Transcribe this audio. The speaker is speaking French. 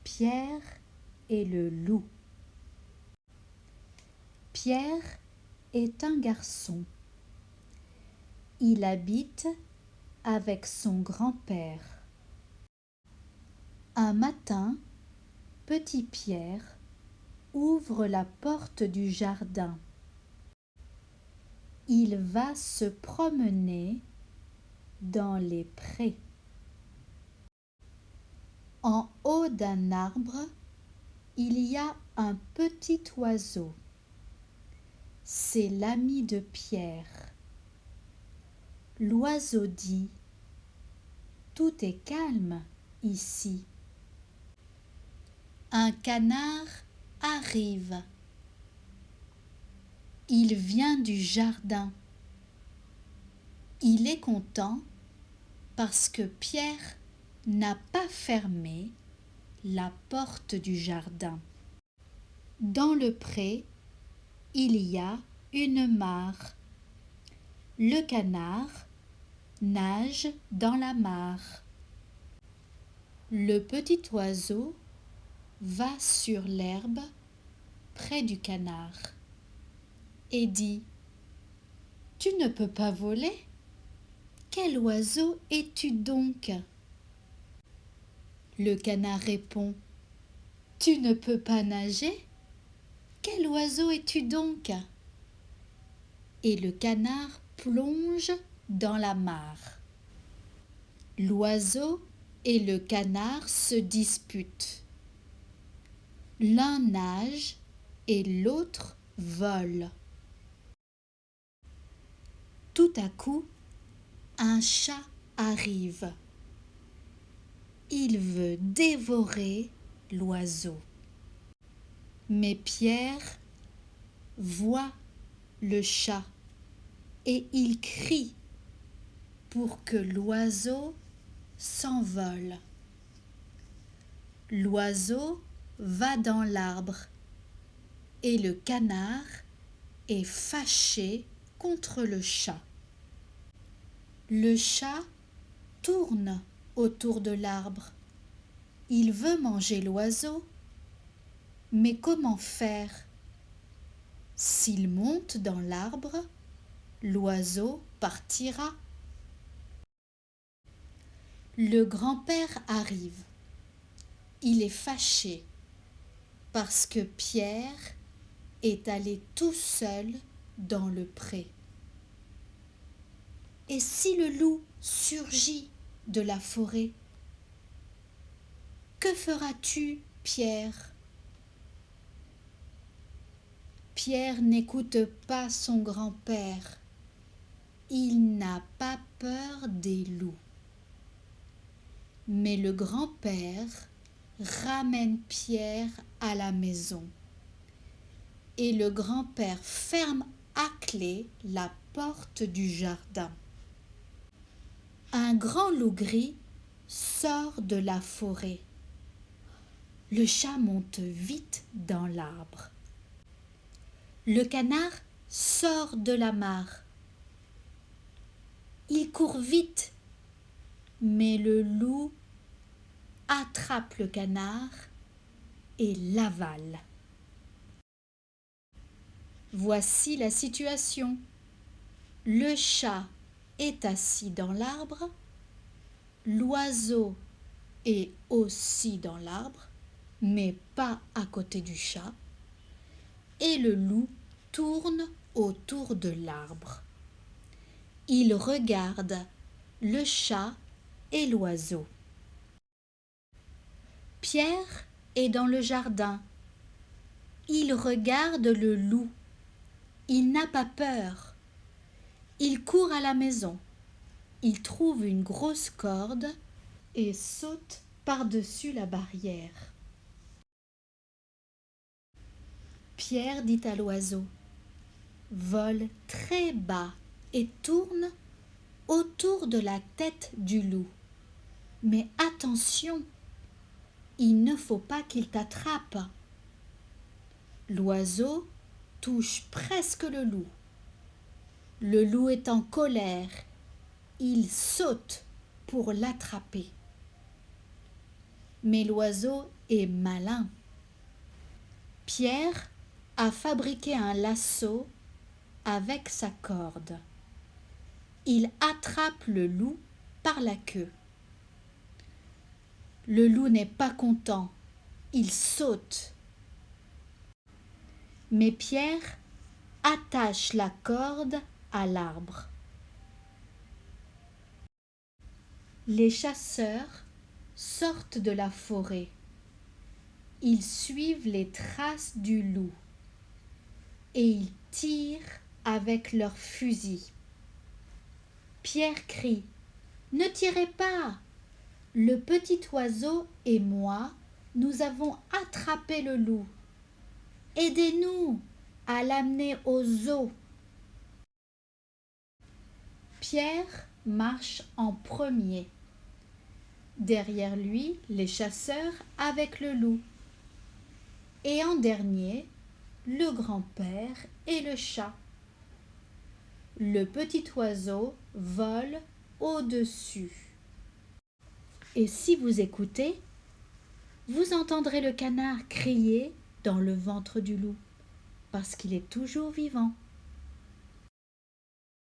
Pierre et le loup. Pierre est un garçon. Il habite avec son grand-père. Un matin, petit Pierre ouvre la porte du jardin. Il va se promener dans les prés. En haut d'un arbre, il y a un petit oiseau. C'est l'ami de Pierre. L'oiseau dit : « Tout est calme ici. » Un canard arrive. Il vient du jardin. Il est content parce que Pierre n'a pas fermé la porte du jardin. Dans le pré, il y a une mare. Le canard nage dans la mare. Le petit oiseau va sur l'herbe près du canard et dit : « Tu ne peux pas voler ? Quel oiseau es-tu donc ? » Le canard répond : « Tu ne peux pas nager ? Quel oiseau es-tu donc ? » Et le canard plonge dans la mare. L'oiseau et le canard se disputent. L'un nage et l'autre vole. Tout à coup, un chat arrive. Il veut dévorer l'oiseau. Mais Pierre voit le chat et il crie pour que l'oiseau s'envole. L'oiseau va dans l'arbre et le canard est fâché contre le chat. Le chat tourne autour de l'arbre. Il veut manger l'oiseau, mais comment faire ? S'il monte dans l'arbre, l'oiseau partira. Le grand-père arrive. Il est fâché parce que Pierre est allé tout seul dans le pré. Et si le loup surgit de la forêt ? Que feras-tu, Pierre ? Pierre n'écoute pas son grand-père. Il n'a pas peur des loups. Mais le grand-père ramène Pierre à la maison. Et le grand-père ferme à clé la porte du jardin. Un grand loup gris sort de la forêt. Le chat monte vite dans l'arbre. Le canard sort de la mare. Il court vite, mais le loup attrape le canard et l'avale. Voici la situation. Le chat est assis dans l'arbre, l'oiseau est aussi dans l'arbre, mais pas à côté du chat, et le loup tourne autour de l'arbre. Il regarde le chat et l'oiseau. Pierre est dans le jardin. Il regarde le loup. Il n'a pas peur. Il court à la maison. Il trouve une grosse corde et saute par-dessus la barrière. Pierre dit à l'oiseau : « Vole très bas et tourne autour de la tête du loup. Mais attention, il ne faut pas qu'il t'attrape. » L'oiseau touche presque le loup. Le loup est en colère. Il saute pour l'attraper. Mais l'oiseau est malin. Pierre a fabriqué un lasso avec sa corde. Il attrape le loup par la queue. Le loup n'est pas content, il saute. Mais Pierre attache la corde à l'arbre. Les chasseurs sortent de la forêt. Ils suivent les traces du loup et ils tirent avec leurs fusils. Pierre crie : « Ne tirez pas ! Le petit oiseau et moi, nous avons attrapé le loup. Aidez-nous à l'amener au zoo. » Pierre marche en premier. Derrière lui, les chasseurs avec le loup. Et en dernier, le grand-père et le chat. Le petit oiseau vole au-dessus. Et si vous écoutez, vous entendrez le canard crier dans le ventre du loup, parce qu'il est toujours vivant.